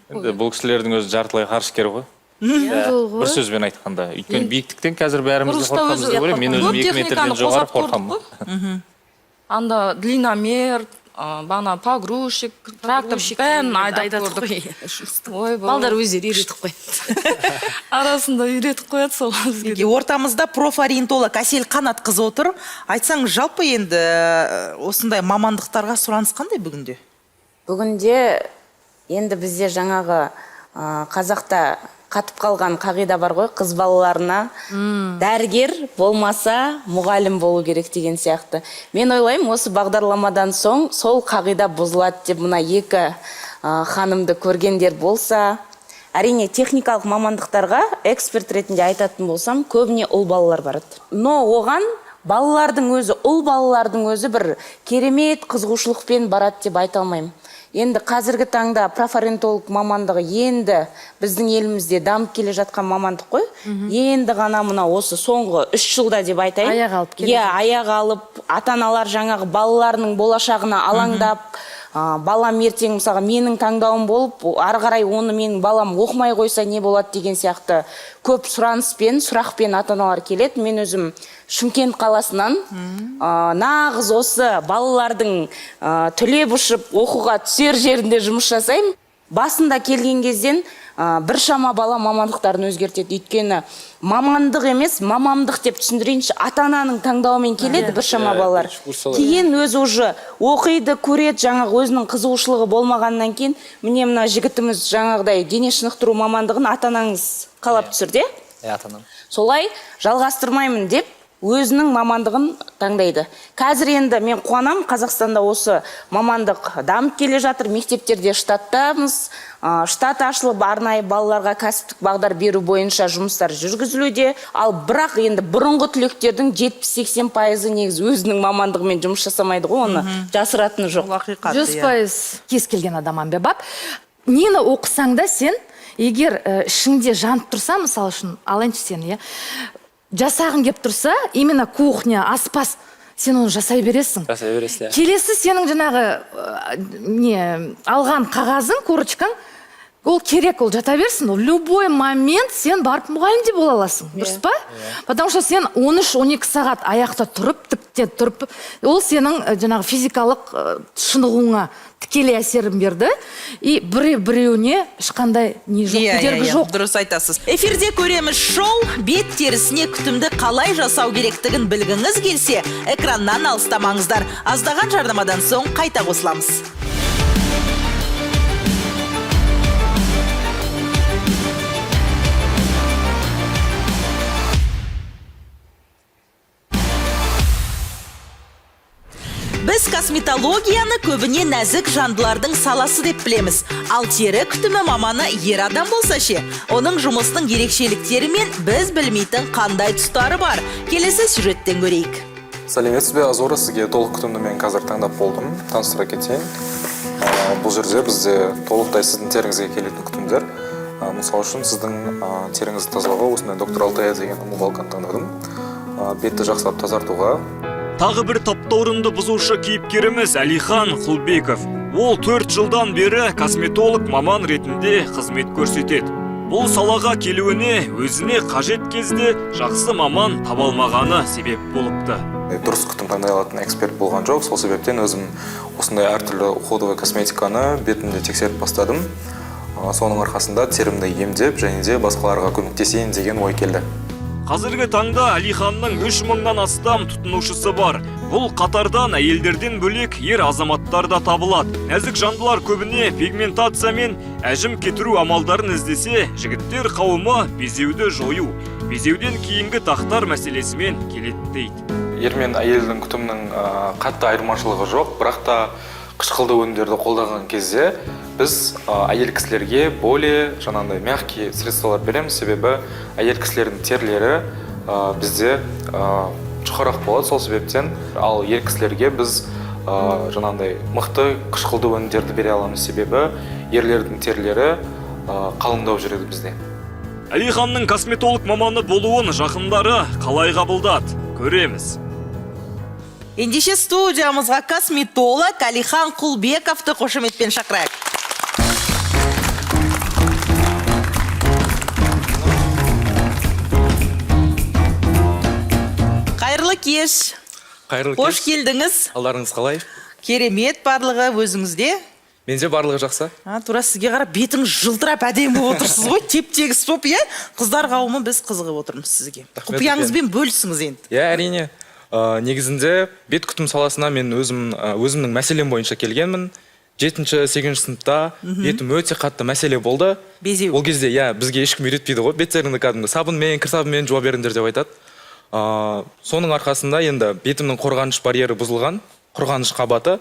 Енді бұл кісілердің өзі жартылай қаржыскер ғой. Бір сөзбен айтқанда. Өйткені биіктіктен қазір бәрімізді қорқамыз деп ойлаймын. Мен өзім 2 метрден жоғары қорқамын. Анда длинномер, бана погрузчик, тракторщик, бәрін айдап көрдік. Балдар өздері үйретіп қояды. Арасында үйретіп қояды сол бізге. Ортамызда профориентолог Әсел Қанатқызы отыр. Айтсаң, жалпы енді осындай мамандықтарға сұраныс қандай бүгінде? Бүгінде енді бізде жаңағы қазақта қатып қалған қағида бар ғой, қыз балаларына дәрігер болмаса мұғалім болу керек деген сияқты. Мен ойлаймын, осы бағдарламадан соң сол қағида бұзылады деп мына 2 ханымды көргендер болса, әрине техникалық мамандықтарға эксперт ретінде айтатын болсам, көбіне ұл балалар барады. Но оған балалардың өзі, ұл балалардың өзі бір керемет қызығушылықпен барады деп айта алмаймын. Енді қазіргі таңда профориентолог мамандығы енді біздің елімізде дамып келе жатқан мамандық қой. Енді ғана мына осы соңғы 3 жылда деп айтайын. Аяқ алып келе жатыр. Аяқ алып, ата-аналар жаңағы балаларының болашағына алаңдап, балам ертең мысалға менің таңдауым болып, ары қарай оны менің балам оқымай қойса не болады деген сияқты көп сұраныспен, сұрақпен ата-аналар келеді. Мен өзім Шымкент қаласынан нағыз осы балалардың түлеп ұшып оқуға түсер жерінде жұмыс жасаймын. Басында келген кезден біршама бала мамандықтарын өзгертеді. Өйткені мамандық емес, мамамдық деп түсіндірейінші, ата-ананың таңдауымен келеді біршама балалар. Кейін өзі уже оқиды, көреді, жаңағы өзінің қызығушылығы болмағаннан кейін, міне мына жігітіміз жаңағыдай дене шынықтыру мамандығын ата-анаңыз қалап түсірді. Ата-анам. Солай жалғастырмаймын деп өзінің мамандығын таңдайды. Қазір енді мен қуанам, Қазақстанда осы мамандық дамып келе жатыр, мектептерде штаттамыз, штат ашылып, арнайы балаларға кәсіптік бағдар беру бойынша жұмыстар жүргізілуде. Ал бірақ енді бұрынғы түлектердің 70-80% негізі өзінің мамандығымен жұмыс жасамайды ғой, оны жасыратыны жоқ. 100% кез келген адам әмбебап. Нені оқысаң да сен, егер ішіңде жанып тұрса, мысалы үшін, алайыншы сен, жасағың кеп тұрса, именно кухня, аспаз, сен оны жасай бересің. Жасай бересің. Келесі сенің жаңағы алған қағазың, корочкаң, ол керек, ол жата берсін. В любой момент сен барып мұғалім де бола аласың. Дұрыс па? Потому что сен 13-12 сағат аяқта тұрып, тіптен тұрып, ол сенің жаңағы физикалық шынығуыңа тікелей әсерін берді. И біреуіне ешқандай не жоқ, кедергі жоқ. Дұрыс айтасыз. Эфирде көреміз шоу, бет терісіне күтімді қалай жасау керектігін білгіңіз келсе, экраннан алыстамаңыздар. Аздаған жарнамадан соң қайта қосыламыз. Біз косметологияны көбіне нәзік жандылардың саласы деп білеміз. Ал тері күтімі маманы ер адам болса ше, оның жұмысының ерекшеліктері мен біз білмейтін қандай тұстары бар. Келесі сюжеттен көрейік. Сәлеметсіз бе, Азора, сізге толық күтімді мен қазір таңдап болдым. Таныстыра кетейін. Бұл жерде бізде толықтай сіздің теріңізге келетін күтімдер. Мысалы үшін сіздің теріңізді тазалауға осындай доктор Алтая деген ұмыбалканы таңдадым. Бетті жақсылап тазартуға. Тағы бір таптаурынды бұзушы кейіпкеріміз Әлихан Құлбеков. Ол 4 жылдан бері косметолог маман ретінде қызмет көрсетеді. Бұл салаға келуіне өзіне қажет кезде жақсы маман табалмағаны себеп болыпты. Дұрыс күтім таңдай алатын эксперт болған жоқ, сол себептен өзім осындай әртүрлі уходовый косметиканы бетімде тексеріп бастадым. Соның арқасында терімді емдеп және де басқаларға көмектесейін деген ой келді. Қазіргі таңда Әлиханның 3000-нан астам тұтынушысы бар. Бұл қатардан әйелдерден бөлек ер азаматтар да табылады. Нәзік жандылар көбіне пигментация мен әжім кетіру амалдарын іздесе, жігіттер қауымы безеуді жою, безеуден кейінгі тақтар мәселесімен келеді дейді. Ер мен әйелдің күтімінің қатты айырмашылығы жоқ, бірақ та қышқылды өнімдерді қолданған кезде біз әйел кісілерге более жаңағыдай мягкий средстволар береміз, себебі әйел кісілердің терлері бізде жұқарақ болады, сол себептен ал ер кісілерге біз жаңағыдай мықты қышқылды өнімдерді бере аламыз, себебі ерлердің терлері қалыңдау жүреді бізде. Әлиханның косметолог маманы болуын жақындары қалай қабылдады? Көреміз. Ендеше студиямызға косметолог Әлихан Құлбековты қошеметпен шақырайық. Қайырлы кеш. Қайырлы кеш. Қош келдіңіз. Алдарыңыз қалай? Керемет, барлығы өзіңізде. Менде барлығы жақсы. Тура сізге қарап бетіңіз жылтырап әдемі болып отырсыз ғой, теп-тегіс боп, қыздар қауымы біз қызығып отырмыз сізге. Құпияңызбен бөлісіңіз енді. Әрине. Негізінде бет күтім саласына мен өзімнің мәселем бойынша келгенмін. 7-8 сыныпта бетім өте қатты мәселе болды. Безеу. Ол кезде бізге ешкім үйретпейді ғой, беттеріңді кәдімгі сабынмен, кір сабынмен жуа беріңдер деп айтады. Соның арқасында енді бетімнің қорғаныш барьері бұзылған, қорғаныш қабаты.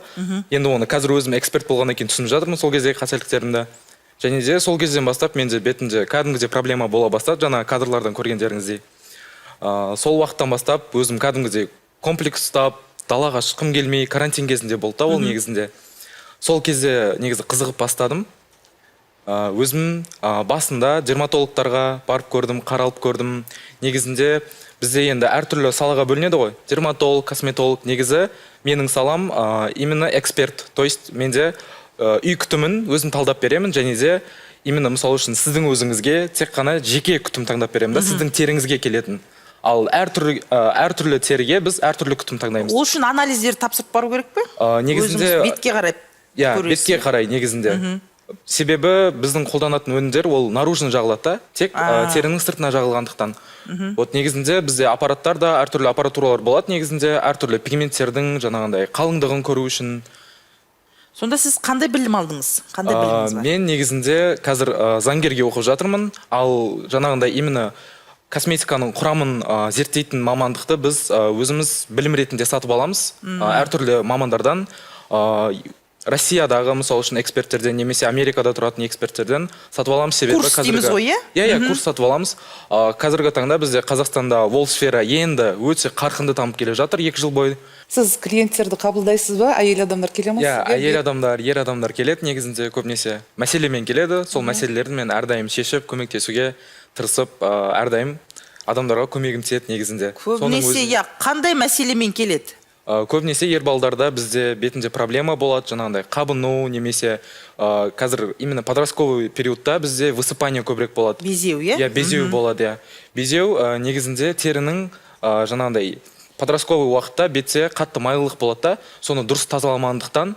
Енді оны қазір өзім эксперт болғаннан кейін түсініп жатырмын сол кездегі қателіктерімді. Және де сол кезден бастап менде бетімде кәдімгідей проблема бола бастады, жаңа кадрлардан көргендеріңіздей. Сол уақыттан бастап өзім кәдімгідей комплекс ұстап далаға шыққым келмей карантин кезінде болды да ол негізінде. Сол кезде негізі қызығып бастадым. Өзім басында дерматологтарға барып көрдім, қаралып көрдім. Негізінде бізде енді әртүрлі салаға бөлінеді ғой. Дерматолог, косметолог. Негізі менің салам именно эксперт. То есть менде үй күтімін өзім талдап беремін, және де именно мысалы үшін сіздің өзіңізге тек қана жеке күтім таңдап беремін да, сіздің теріңізге келетін. Ал әртүрлі теріге біз әртүрлі күтім таңдаймыз. Ол үшін анализдер тапсырып бару керек пе? Негізінде өзіңіз бетке қарай көресіз. Бетке қарай негізінде. Себебі біздің қолданатын өнімдер ол наружын жағылады да, тек терінің сыртына жағылғандықтан. Вот негізінде бізде аппараттар да әртүрлі аппаратуралар болады, негізінде әртүрлі пигменттердің жаңағындай қалыңдығын көру үшін. Сонда сіз қандай білім алдыңыз? Қандай біліміңіз бар? Мен негізінде қазір заңгерге оқып жатырмын, ал жаңағындай именно косметиканың құрамын зерттейтін мамандықты біз өзіміз білім ретінде сатып аламыз. Әртүрлі мамандардан, Россиядағы мысалы үшін эксперттерден, немесе Америкада тұратын эксперттерден сатып аламыз. Курс дейміз ғой, иә? Курс сатып аламыз. Қазіргі таңда бізде Қазақстанда волсфера енді өте қарқынды дамып келе жатыр 2 жыл бойы. Сіз клиенттерді қабылдайсыз ба? Әйел адамдар келе ме? Әйел адамдар, ер адамдар келеді негізінде көбінесе. Мәселемен келеді, сол мәселелерді мен әрдайым шешіп, көмектесуге тырысып, әрдайым адамдарға көмегім тиеді негізінде. Көбінесе, қандай мәселемен келеді? Көбінесе ер балдарда бізде бетінде проблема болады, жаңағындай қабыну, немесе қазір именно подростковый периодта бізде высыпание көбірек болады. Безеу, иә? Безеу болады, Безеу негізінде терінің жаңағындай подростковый уақытта бетте қатты майлылық болады да, соны дұрыс тазаламағандықтан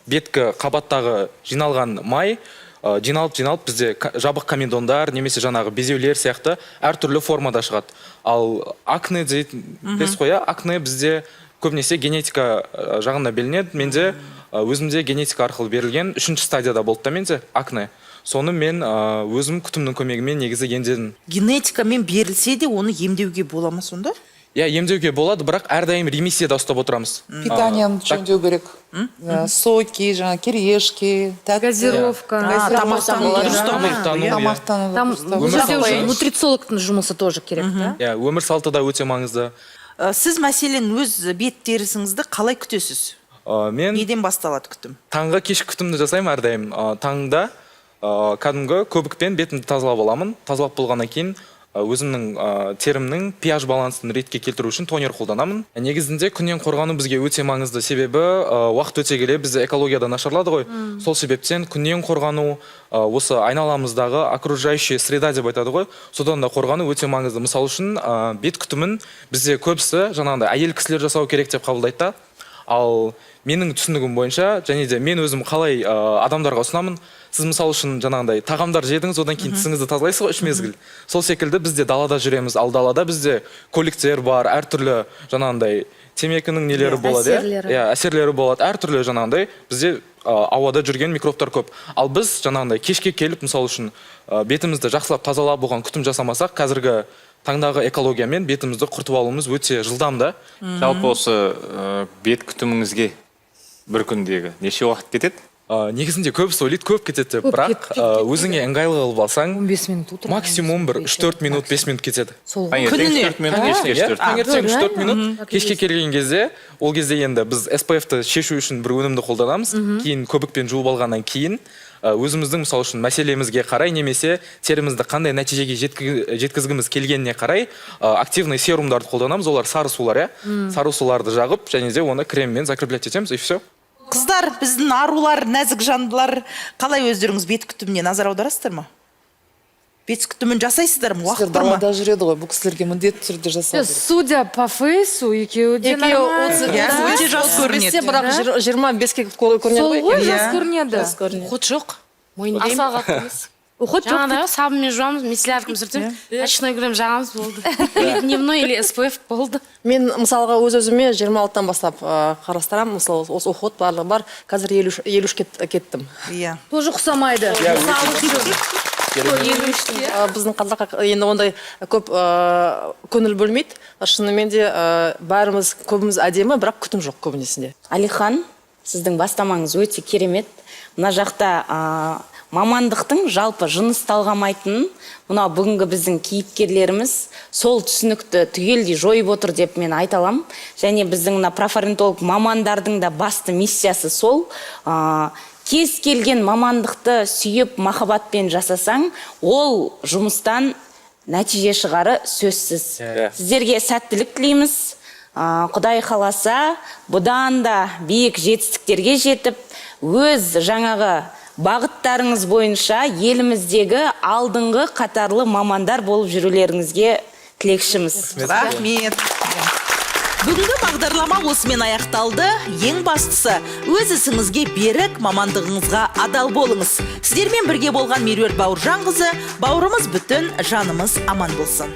беткі қабаттағы жиналған май жиналып бізде жабық комедондар, немесе жаңағы безеулер сияқты әртүрлі формада шығады. Ал акне дейсіз ғой, акне бізде көбінесе генетика жағында белінеді. Менде өзімде генетика арқылы берілген 3-ші стадияда болды да менде акне. Соны мен өзім күтімнің көмегімен негізі емдедім. Генетикамен берілсе де оны емдеуге бола ма сонда? Емдеуге болады, бірақ әрдайым ремиссияда ұстап отырамыз. Питанияны жөндеу керек. Соки, жаңа кирешки, газировка, тамақтану. Нутрициологтың жұмысы тоже керек, да? Өмір салты да өте маңызды. Сіз мәселен өз бет терісіңізді қалай күтесіз? Неден басталады күтім? Таңғы кешкі күтімді жасаймын әрдайым. Таңда кәдімгі көбікпен бетімді тазалап аламын. Тазалап болғаннан кейін өзімнің терімнің pH балансын ретке келтіру үшін тонер қолданамын. Негізінде күннен қорғану бізге өте маңызды, себебі уақыт өте келе бізде экологияда нашарлады ғой. Сол себептен күннен қорғану, осы айналамыздағы окружающая среда деп айтады ғой, содан да қорғану өте маңызды. Мысалы үшін бет күтімін бізде көбісі жаңағындай әйел кісілер жасау керек деп қабылдайды да. Ал менің түсінігім бойынша, және де мен өзім қалай адамдарға ұсынамын, сіз мысалы үшін жаңағындай тағамдар жедіңіз, одан кейін тісіңізді тазалайсыз ғой 3 мезгіл. Сол секілді бізде далада жүреміз, ал далада бізде көліктер бар, әртүрлі жаңағындай темекінің нелері болады, әсерлері болады, әртүрлі жаңағындай бізде ауада жүрген микробтар көп. Ал біз жаңағындай кешке келіп, мысалы үшін бетімізді жақсылап тазалап болған күтім жасамасақ, қазіргі таңдағы экологиямен бетімізді құртып алуымыз өте жылдам да. Жалпы осы бет күтіміңізге бір күндегі неше уақыт кетеді? Негізінде көбісі ойлайды, көп кетеді деп, бірақ өзіңе ыңғайлы қылып алсаң, 15 минут отырып, максимум бір 3-4 минут, 5 минут кетеді. Күніне? Таңертең 3-4 минут, кешке келген кезде, ол кезде енді біз SPF-ті шешу үшін бір өнімді қолданамыз, кейін көбікпен жуып алғаннан кейін өзіміздің мысалы үшін мәселемізге қарай, немесе терімізді қандай нәтижеге жеткізгіміз келгеніне қарай активный серумдарды қолданамыз. Олар сары сулар, сары суларды жағып, және де оны креммен закреплять етеміз, и все. Қыздар, біздің арулар, нәзік жандылар қалай өздеріңіз бет күтіміне назар аударасыздар ма? Бет күтімін жасайсыздар ма? Уақыт бар ма? Далада жүреді ғой, бұл кісілерге міндетті түрде жасау керек. Судя по фейсу, екеуі де нормально. Өте жас көрінеді. Бірақ 25-ке көрінеді ғой? Сол ғой, жас көрінеді. Уход жоқ. Аса қатты емес. Уход жоқ. Жаңағыдай сабынмен жуамыз, мицелляркамен сүртеміз, ночной крем жағамыз болды. Дневной или SPF болды. Мен мысалға өз-өзіме 26-тан бастап қарастырамын, мысалы осы уход барлығы бар, қазір 53-ке кеттім. Тоже ұқсамайды. Біздің қазаққа енді ондай көп көңіл бөлмейді. Шынымен де бәріміз көбіміз әдемі, бірақ күтім жоқ көбінесінде. Алихан, сіздің бастамаңыз өте керемет. Мына жақта мамандықтың жалпы жыныс талғамайтынын мына бүгінгі біздің кейіпкерлеріміз сол түсінікті түгелдей жойып отыр деп мен айта аламын. Және біздің мына профориентолог мамандардың да басты миссиясы сол. Кез келген мамандықты сүйіп махаббатпен жасасаң, ол жұмыстан нәтиже шығары сөзсіз. Сіздерге сәттілік тілейміз. Құдай қаласа, бұдан да биік жетістіктерге жетіп, өз жаңағы бағыттарыңыз бойынша еліміздегі алдыңғы қатарлы мамандар болып жүрулеріңізге тілекшіміз. Рахмет. Бүгінгі бағдарлама осымен аяқталды. Ең бастысы, өз ісіңізге берік, мамандығыңызға адал болыңыз. Сіздермен бірге болған Меруерт Бауыржанқызы, бауырымыз бүтін, жанымыз аман болсын.